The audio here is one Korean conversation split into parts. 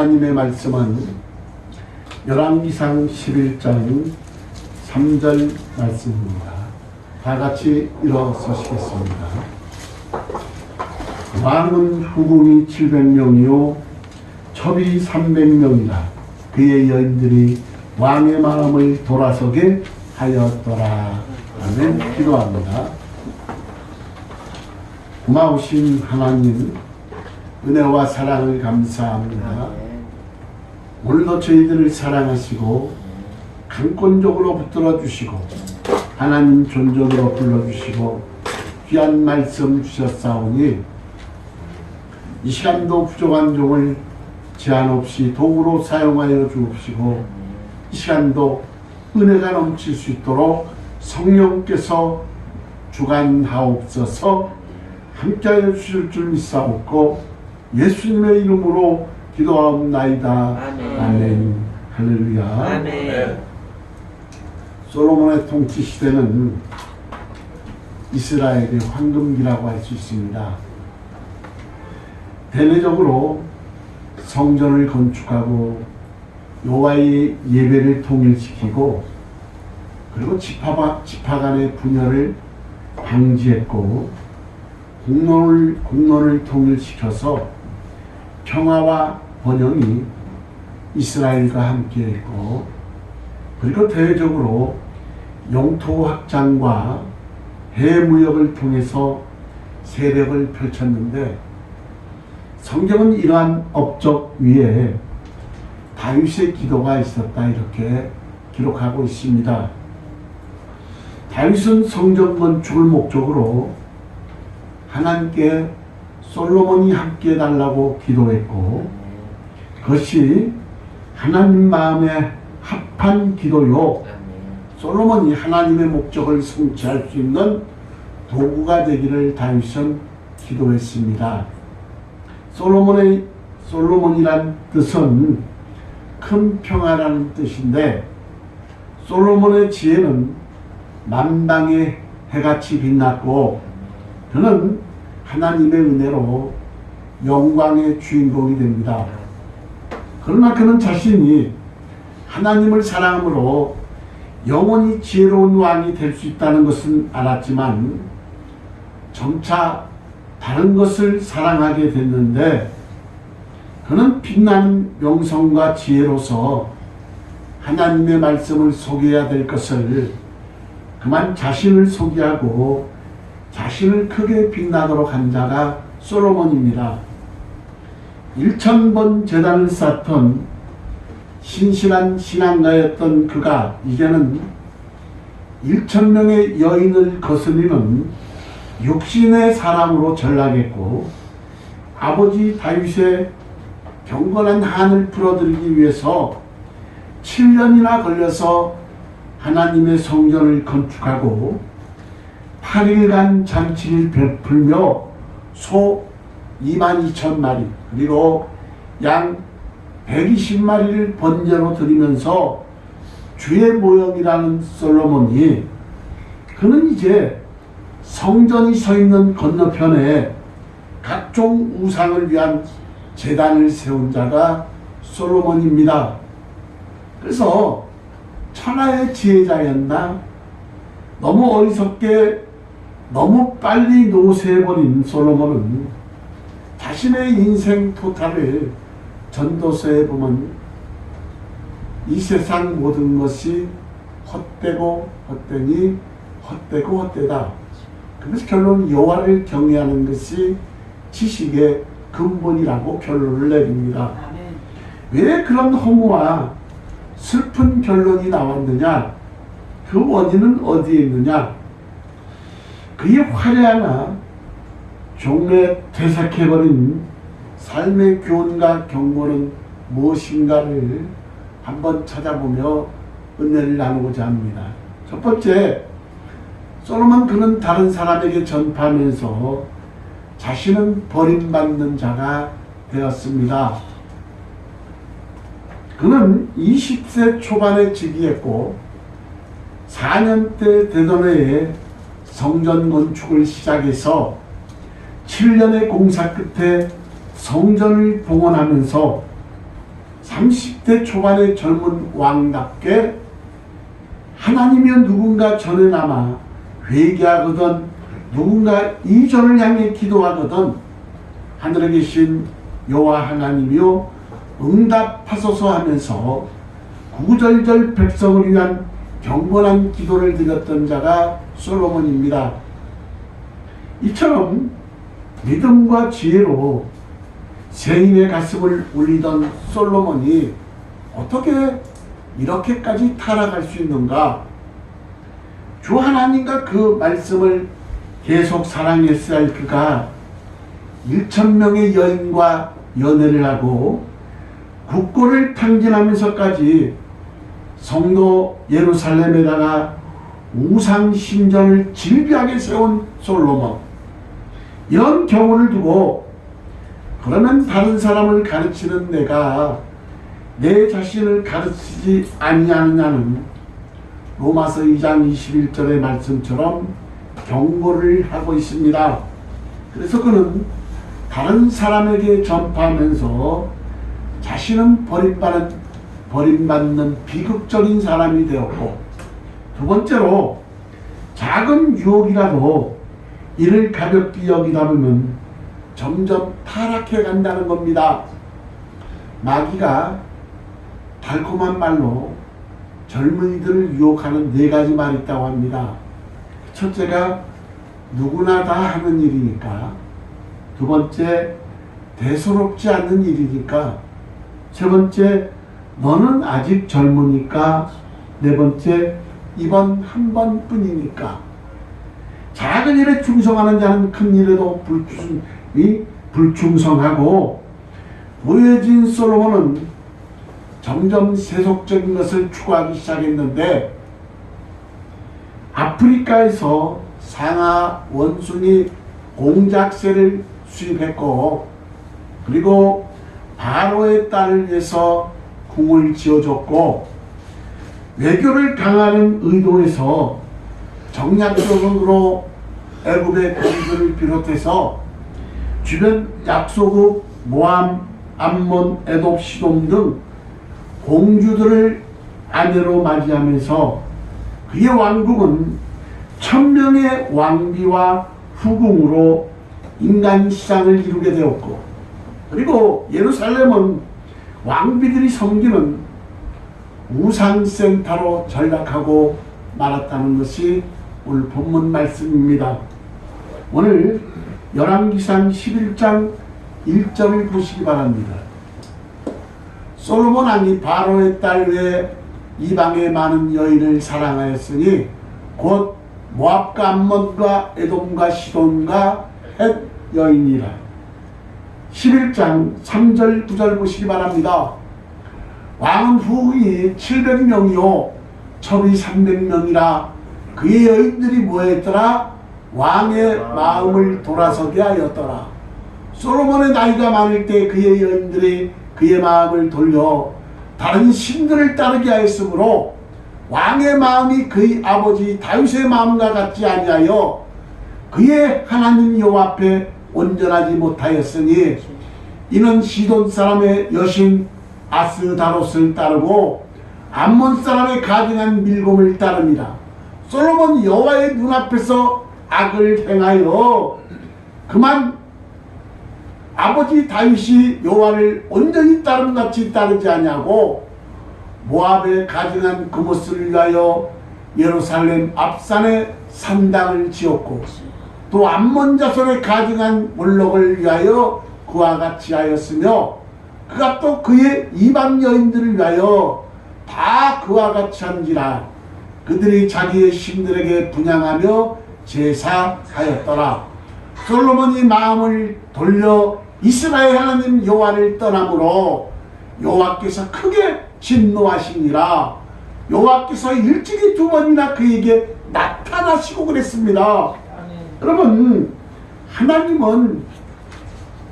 하나님의 말씀은 열왕기상 11장 3절 말씀입니다. 다 같이 일어서시겠습니다. 왕은 후궁이 700명이요 첩이 300명이라 그의 여인들이 왕의 마음을 돌아서게 하였더라. 아멘. 기도합니다. 고마우신 하나님, 은혜와 사랑을 감사합니다. 오늘도 저희들을 사랑하시고 강권적으로 붙들어 주시고 하나님 존전으로 불러주시고 귀한 말씀 주셨사오니 이 시간도 부족한 종을 제한 없이 도구로 사용하여 주옵시고 이 시간도 은혜가 넘칠 수 있도록 성령께서 주관하옵소서. 함께하여 주실 줄 믿사옵고 예수님의 이름으로 기도하옵나이다. 아멘. 아멘. 할렐루야. 아멘. 솔로몬의 통치 시대는 이스라엘의 황금기라고 할 수 있습니다. 대내적으로 성전을 건축하고 여호와의 예배를 통일시키고 그리고 지파 간의 분열을 방지했고 공론을 통일시켜서 평화와 번영이 이스라엘과 함께했고 그리고 대외적으로 영토 확장과 해무역을 통해서 세력을 펼쳤는데 성경은 이러한 업적 위에 다윗의 기도가 있었다 이렇게 기록하고 있습니다. 다윗은 성전 건축을 목적으로 하나님께 솔로몬이 함께 해달라고 기도했고 그것이 하나님 마음에 합한 기도요 솔로몬이 하나님의 목적을 성취할 수 있는 도구가 되기를 다윗은 기도했습니다. 솔로몬이란 뜻은 큰 평화라는 뜻인데 솔로몬의 지혜는 만방의 해같이 빛났고 그는 하나님의 은혜로 영광의 주인공이 됩니다. 그러나 그는 자신이 하나님을 사랑함으로 영원히 지혜로운 왕이 될 수 있다는 것은 알았지만 점차 다른 것을 사랑하게 됐는데 그는 빛나는 명성과 지혜로서 하나님의 말씀을 소개해야 될 것을 그만 자신을 소개하고 자신을 크게 빛나도록 한 자가 솔로몬입니다. 1000번 제단을 쌓던 신실한 신앙가였던 그가 이제는 1000명의 여인을 거스리는 육신의 사람으로 전락했고 아버지 다윗의 경건한 한을 풀어드리기 위해서 7년이나 걸려서 하나님의 성전을 건축하고 8일간 잔치를 베풀며 소 22,000마리 그리고 양 120마리를 번제로 드리면서 주의 모형이라는 솔로몬이 그는 이제 성전이 서 있는 건너편에 각종 우상을 위한 제단을 세운 자가 솔로몬입니다. 그래서 천하의 지혜자였나 너무 어리석게 너무 빨리 노쇠해버린 솔로몬은 자신의 인생 토탈을 전도서에 보면 이 세상 모든 것이 헛되고 헛되니 헛되고 헛되다. 그래서 결론 여호와를 경외하는 것이 지식의 근본이라고 결론을 내립니다. 왜 그런 허무와 슬픈 결론이 나왔느냐? 그 원인은 어디에 있느냐? 그의 화려하나 종래 퇴색해버린 삶의 교훈과 경고는 무엇인가를 한번 찾아보며 은혜를 나누고자 합니다. 첫 번째, 솔로몬 그는 다른 사람에게 전파하면서 자신은 버림받는 자가 되었습니다. 그는 20세 초반에 즉위했고 4년대 되던 해에 성전 건축을 시작해서 7년의 공사 끝에 성전을 봉헌하면서 30대 초반의 젊은 왕답게 하나님이여 누군가 전에 남아 회개하거든 누군가 이전을 향해 기도하거든 하늘에 계신 여호와 하나님이여 응답하소서 하면서 구절절 백성을 위한 경건한 기도를 드렸던 자가 솔로몬입니다. 이처럼 믿음과 지혜로 세인의 가슴을 울리던 솔로몬이 어떻게 이렇게까지 타락할 수 있는가? 주 하나님과 그 말씀을 계속 사랑했어야 할 그가 1,000명의 여인과 연애를 하고 국고를 탕진하면서까지 성도 예루살렘에다가 우상 신전을 질비하게 세운 솔로몬, 이런 경우를 두고 그러면 다른 사람을 가르치는 내가 내 자신을 가르치지 아니하느냐는 로마서 2장 21절의 말씀처럼 경고를 하고 있습니다. 그래서 그는 다른 사람에게 전파하면서 자신은 버림받는 비극적인 사람이 되었고, 두 번째로 작은 유혹이라도 이를 가볍게 여기다 보면 점점 타락해 간다는 겁니다. 마귀가 달콤한 말로 젊은이들을 유혹하는 4가지 말이 있다고 합니다. 첫째가 누구나 다 하는 일이니까, 두 번째 대수롭지 않는 일이니까, 세 번째 너는 아직 젊으니까, 네 번째 이번 한 번뿐이니까. 작은 일에 충성하는 자는 큰 일에도 불충성하고, 부유해진 솔로몬은 점점 세속적인 것을 추구하기 시작했는데, 아프리카에서 상하 원숭이 공작새를 수입했고, 그리고 바로의 딸을 위해서 궁을 지어줬고, 외교를 강화하는 의도에서 정략적으로 애굽의 공주를 비롯해서 주변 약소국 모함, 암몬, 에돔, 시돔 등 공주들을 아내로 맞이하면서 그의 왕국은 1000명의 왕비와 후궁으로 인간 시장을 이루게 되었고, 그리고 예루살렘은 왕비들이 섬기는 우상센터로 전락하고 말았다는 것이 오늘 본문 말씀입니다. 오늘 열왕기상 11장 1절을 보시기 바랍니다. 솔로몬 왕이 바로의 딸 외에 이방의 많은 여인을 사랑하였으니 곧 모압과 암몬과 에돔과 시돈과 헷 여인이라. 11장 3절 9절 보시기 바랍니다. 왕은 후궁이 700명이요 첩이 300명이라. 그의 여인들이 뭐했더라? 왕의 마음을 돌아서게 하였더라. 솔로몬의 나이가 많을 때 그의 여인들이 그의 마음을 돌려 다른 신들을 따르게 하였으므로 왕의 마음이 그의 아버지 다윗의 마음과 같지 아니하여 그의 하나님 여호와 앞에 온전하지 못하였으니, 이는 시돈 사람의 여신 아스다롯을 따르고 암몬 사람의 가증한 밀곰을 따릅니다. 솔로몬 여호와의 눈앞에서 악을 행하여 그만 아버지 다윗이 여호와를 온전히 따른 같이 따르지 아니하고 모압에 가증한 그모스를 위하여 예루살렘 앞산에 산당을 지었고, 또 암몬 자손의 가증한 몰록을 위하여 그와 같이 하였으며, 그가 또 그의 이방 여인들을 위하여 다 그와 같이 한지라. 그들이 자기의 신들에게 분향하며 제사하였더라. 솔로몬이 마음을 돌려 이스라엘 하나님 여호와를 떠남으로 여호와께서 크게 진노하시니라. 여호와께서 일찍이 2번이나 그에게 나타나시고 그랬습니다. 여러분, 하나님은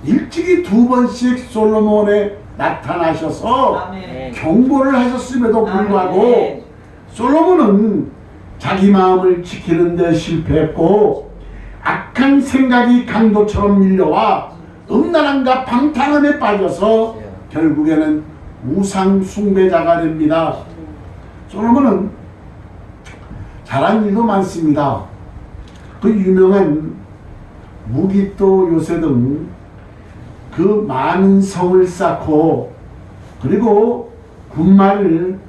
일찍이 2번씩 솔로몬에 나타나셔서 경고를 하셨음에도 불구하고 솔로몬은 자기 마음을 지키는 데 실패했고, 악한 생각이 강도처럼 밀려와 음란함과 방탕함에 빠져서 결국에는 우상 숭배자가 됩니다. 솔로몬은 잘한 일도 많습니다. 그 유명한 무기또 요새 등 그 많은 성을 쌓고 그리고 군마를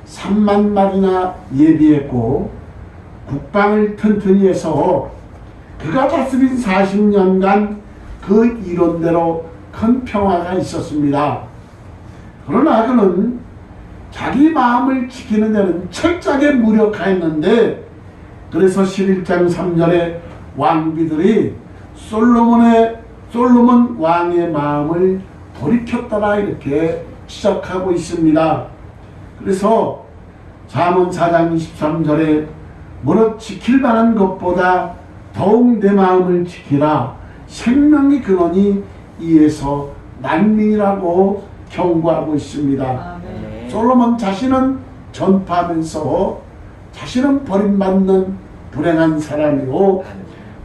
3만 마리나 예비했고 국방을 튼튼히 해서 그가 다스린 40년간 그 이론대로 큰 평화가 있었습니다. 그러나 그는 자기 마음을 지키는 데는 철저하게 무력하였는데, 그래서 11장 3절에 왕비들이 솔로몬 왕의 마음을 돌이켰더라 이렇게 시작하고 있습니다. 그래서 잠언 4장 23절에 무릇 지킬 만한 것보다 더욱 내 마음을 지키라, 생명의 근원이 이에서 난민이라고 경고하고 있습니다. 아멘. 솔로몬 자신은 전파하면서 자신은 버림받는 불행한 사람이고,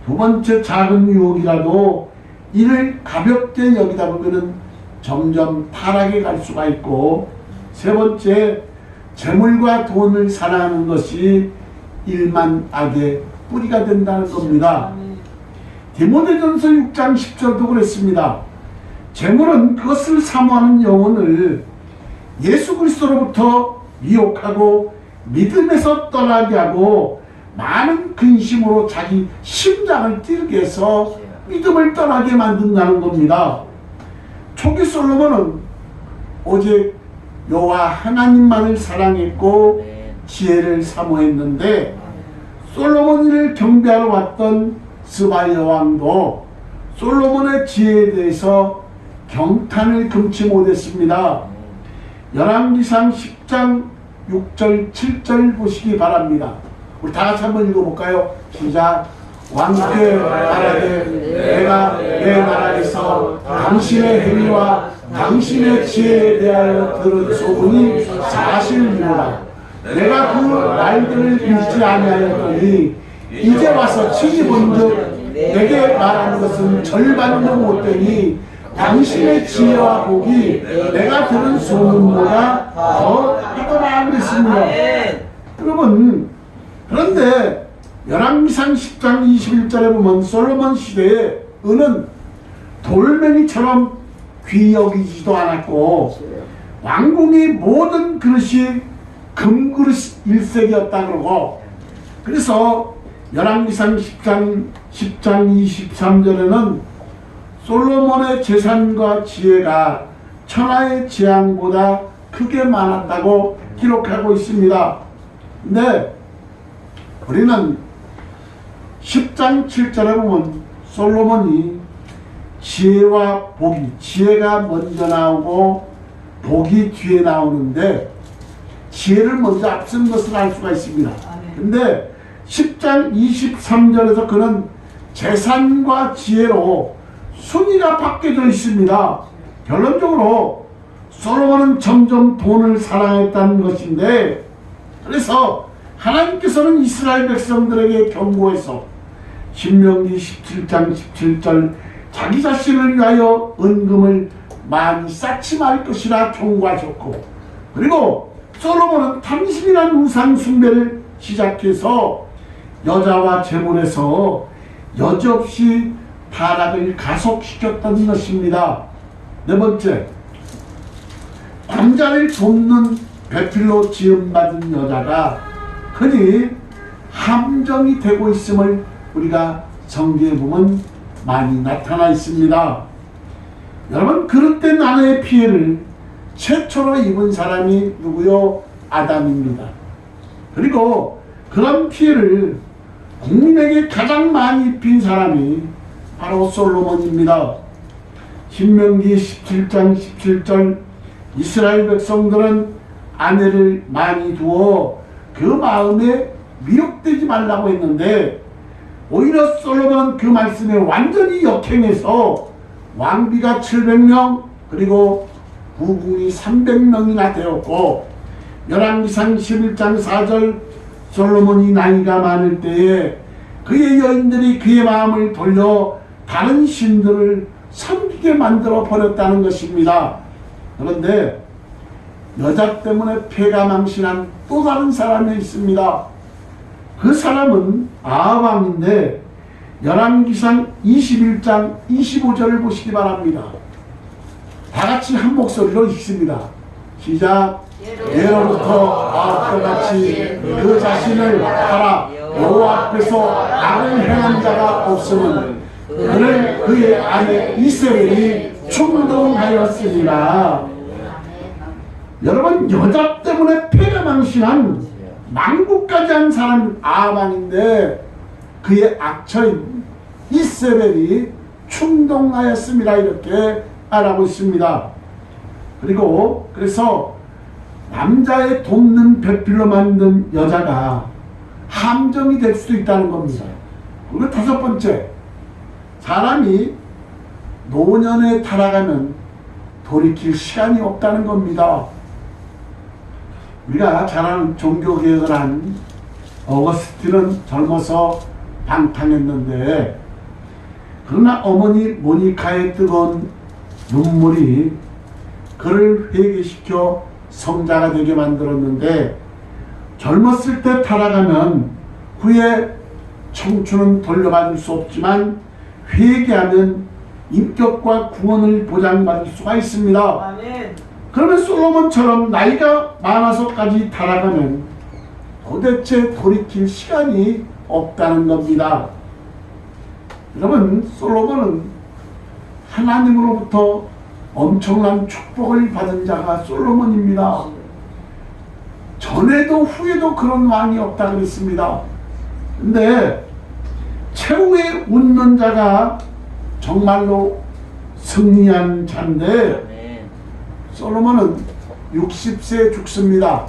두 번째 작은 유혹이라도 이를 가볍게 여기다 보면은 점점 타락에 갈 수가 있고, 세 번째 재물과 돈을 사랑하는 것이 일만 악의 뿌리가 된다는 겁니다. 디모데전서 6장 10절도 그랬습니다. 재물은 그것을 사모하는 영혼을 예수 그리스도로부터 미혹하고 믿음에서 떠나게 하고 많은 근심으로 자기 심장을 뛰게 해서 믿음을 떠나게 만든다는 겁니다. 초기 솔로몬은 오직 여호와 하나님만을 사랑했고 지혜를 사모했는데, 솔로몬을 경배하러 왔던 스바야 왕도 솔로몬의 지혜에 대해서 경탄을 금치 못했습니다. 열왕기상 10장 6절 7절 보시기 바랍니다. 우리 다 같이 한번 읽어볼까요? 시작. 왕께 말하되 내가 내 나라에서 당신의 행위와 당신의 지혜에 대하여 들은 소문이 사실이로라. 내가 그 말들을 믿지 아니하였더니 이제 와서 친히 본즉 내게 말하는 것은 절반도 못되니 당신의 지혜와 복이 내가 들은 소문보다 더 크더라 그랬습니다. 여러분, 그런데 열왕기상 10장 21절에 보면 솔로몬 시대에 은은 돌멩이처럼 귀 여기지도 않았고 왕궁의 모든 그릇이 금그릇 일색이었다 그러고, 그래서 열왕기상 10장 23절에는 솔로몬의 재산과 지혜가 천하의 재앙보다 크게 많았다고 기록하고 있습니다. 근데 우리는 10장 7절에 보면 솔로몬이 지혜와 복이, 지혜가 먼저 나오고 복이 뒤에 나오는데 지혜를 먼저 앞선 것을 알 수가 있습니다. 근데 10장 23절에서 그는 재산과 지혜로 순위가 바뀌어져 있습니다. 결론적으로 솔로몬은 점점 돈을 사랑했다는 것인데, 그래서 하나님께서는 이스라엘 백성들에게 경고해서 신명기 17장 17절 자기 자신을 위하여 은금을 많이 쌓지 말 것이라 경고하셨고, 그리고 솔로몬은 탐심이란 우상 숭배를 시작해서 여자와 재물에서 여지없이 타락을 가속시켰던 것입니다. 네 번째, 남자를 돕는 배필로 지음받은 여자가 흔히 함정이 되고 있음을 우리가 성경에 보면 많이 나타나 있습니다. 여러분, 그릇된 아내의 피해를 최초로 입은 사람이 누구요? 아담입니다. 그리고 그런 피해를 국민에게 가장 많이 입힌 사람이 바로 솔로몬입니다. 신명기 17장 17절 이스라엘 백성들은 아내를 많이 두어 그 마음에 미혹되지 말라고 했는데, 오히려 솔로몬은 그 말씀에 완전히 역행해서 왕비가 700명 그리고 부궁이 300명이나 되었고, 열왕기상 11장 4절 솔로몬이 나이가 많을 때에 그의 여인들이 그의 마음을 돌려 다른 신들을 섬기게 만들어 버렸다는 것입니다. 그런데 여자 때문에 패가 망신한 또 다른 사람이 있습니다. 그 사람은 아합왕인데 열왕기상 21장 25절을 보시기 바랍니다. 다 같이 한 목소리로 읽습니다. 시작. 예로부터 아합과 같이 그 자신을 팔아 여호와 앞에서 악을 행한 자가 없으면 그를 그의 아내 이세벨이 충동하였으니라. 여러분, 여자 때문에 패가 망신한 망국까지 한 사람은 아합왕인데 그의 악처인 이세벨이 충동하였습니다. 이렇게 말하고 있습니다. 그리고 그래서 남자의 돕는 배필로 만든 여자가 함정이 될 수도 있다는 겁니다. 그리고 다섯 번째, 사람이 노년에 달아가면 돌이킬 시간이 없다는 겁니다. 우리가 잘 아는 종교개혁을 한 어거스틴은 젊어서 방탕했는데, 그러나 어머니 모니카의 뜨거운 눈물이 그를 회개시켜 성자가 되게 만들었는데, 젊었을 때 타락하면 후에 청춘은 돌려받을 수 없지만 회개하면 인격과 구원을 보장받을 수가 있습니다. 아멘. 그러면 솔로몬처럼 나이가 많아서까지 타락하면 도대체 돌이킬 시간이 없다는 겁니다. 여러분, 솔로몬은 하나님으로부터 엄청난 축복을 받은 자가 솔로몬입니다. 전에도 후에도 그런 왕이 없다 그랬습니다. 근데 최후에 웃는 자가 정말로 승리한 자인데, 솔로몬은 60세에 죽습니다.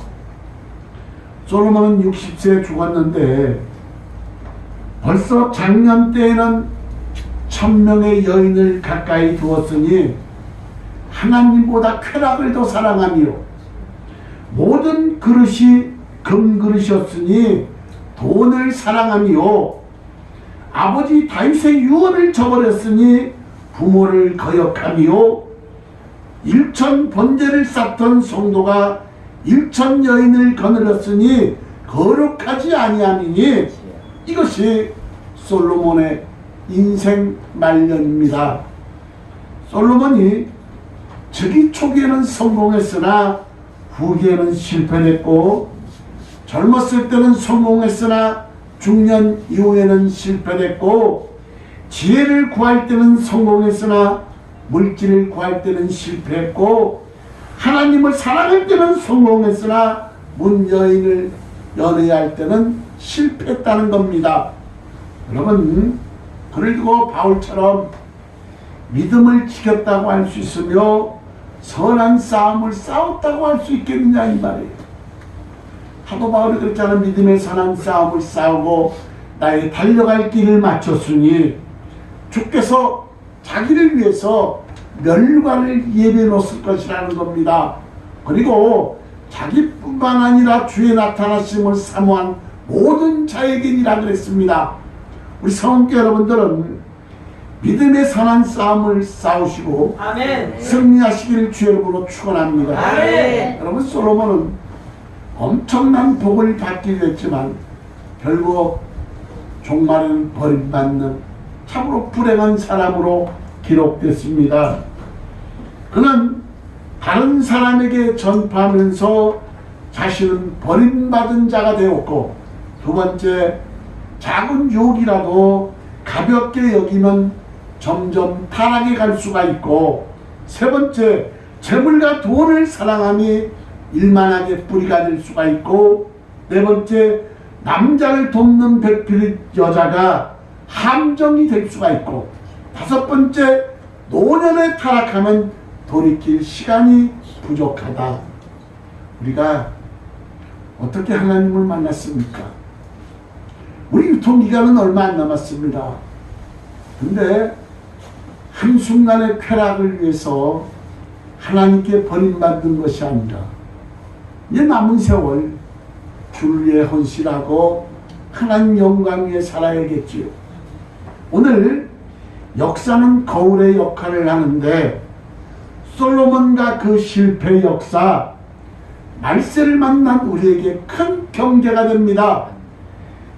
솔로몬은 60세에 죽었는데 벌써 작년 때에는 1000명의 여인을 가까이 두었으니 하나님보다 쾌락을 더 사랑하며 모든 그릇이 금그릇이었으니 돈을 사랑하며 아버지 다윗의 유언을 저버렸으니 부모를 거역하며 1000 번제를 쌓던 성도가 1000 여인을 거느렸으니 거룩하지 아니하니니. 이것이 솔로몬의 인생 말년입니다. 솔로몬이 즉위 초기에는 성공했으나 후기에는 실패했고, 젊었을 때는 성공했으나 중년 이후에는 실패했고, 지혜를 구할 때는 성공했으나 물질을 구할 때는 실패했고, 하나님을 사랑할 때는 성공했으나 문 여인을 연애할 때는 실패했다는 겁니다. 여러분, 그를 두고 바울처럼 믿음을 지켰다고 할 수 있으며 선한 싸움을 싸웠다고 할 수 있겠느냐 이 말이에요. 사도 바울이 그랬잖아. 믿음의 선한 싸움을 싸우고 나의 달려갈 길을 마쳤으니 주께서 자기를 위해서 멸관을 예비해 놓았을 것이라는 겁니다. 그리고 자기뿐만 아니라 주의 나타나심을 사모한 모든 자에게니라 그랬습니다. 우리 성도 여러분들은 믿음의 선한 싸움을 싸우시고 아멘. 승리하시기를 주의 이름으로 축원합니다. 아멘. 여러분, 솔로몬은 엄청난 복을 받게 됐지만 결국 종말은 버림받는 참으로 불행한 사람으로 기록됐습니다. 그는 다른 사람에게 전파하면서 자신은 버림받은 자가 되었고, 두 번째, 작은 유혹이라도 가볍게 여기면 점점 타락에 갈 수가 있고, 세 번째, 재물과 돈을 사랑함이 일만하게 뿌리가 될 수가 있고, 네 번째, 남자를 돕는 배필 여자가 함정이 될 수가 있고, 다섯 번째, 노년에 타락하면 돌이킬 시간이 부족하다. 우리가 어떻게 하나님을 만났습니까? 우리 유통기간은 얼마 안 남았습니다. 근데 한순간의 쾌락을 위해서 하나님께 버림받는 것이 아니라 이제 남은 세월 주를 위해 헌신하고 하나님 영광 위에 살아야겠지요. 오늘 역사는 거울의 역할을 하는데 솔로몬과 그 실패 역사, 말세를 만난 우리에게 큰 경계가 됩니다.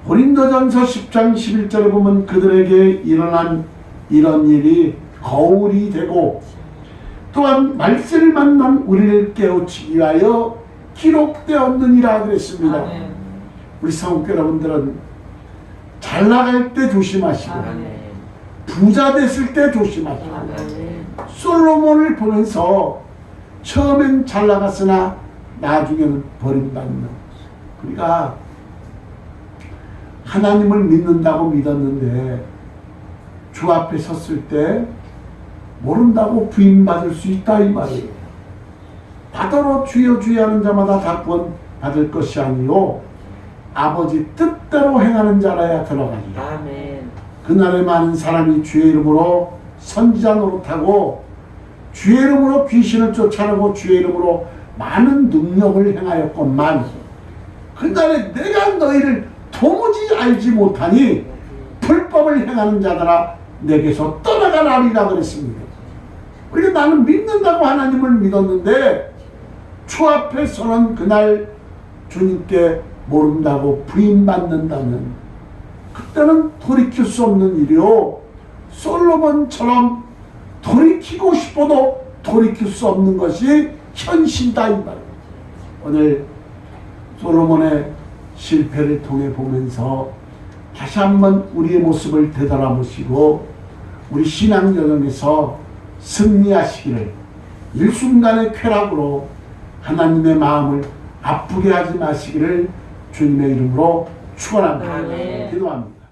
고린도전서 10장 11절에 보면 그들에게 일어난 이런 일이 거울이 되고 또한 말세를 만난 우리를 깨우치기 위하여 기록되었느니라 그랬습니다. 아멘. 우리 성도 여러분들은 잘 나갈 때 조심하시고 아멘. 부자 됐을 때 조심하시고 아멘. 솔로몬을 보면서 처음엔 잘 나갔으나 나중에는 버림받는, 그러니까 하나님을 믿는다고 믿었는데 주 앞에 섰을 때 모른다고 부인받을 수 있다 이 말이에요. 받으러 주여 주여 하는 자마다 다 구원 받을 것이 아니요 아버지 뜻대로 행하는 자라야 들어가리라. 아멘. 그날에 많은 사람이 주의 이름으로 선지자 노릇하고 주의 이름으로 귀신을 쫓아내고 주의 이름으로 많은 능력을 행하였건만 그날에 내가 너희를 도무지 알지 못하니 불법을 행하는 자들아 내게서 떠나가라리라 그랬습니다. 그러니까 나는 믿는다고 하나님을 믿었는데 주 앞에 서는 그날 주님께 모른다고 부인받는다면 그때는 돌이킬 수 없는 일이요 솔로몬처럼 돌이키고 싶어도 돌이킬 수 없는 것이 현실이다 이 말이에요. 오늘 솔로몬의 실패를 통해 보면서 다시 한번 우리의 모습을 되돌아보시고 우리 신앙 여정에서 승리하시기를 일순간의 쾌락으로 하나님의 마음을 아프게 하지 마시기를 주님의 이름으로 축원합니다. 아멘. 기도합니다.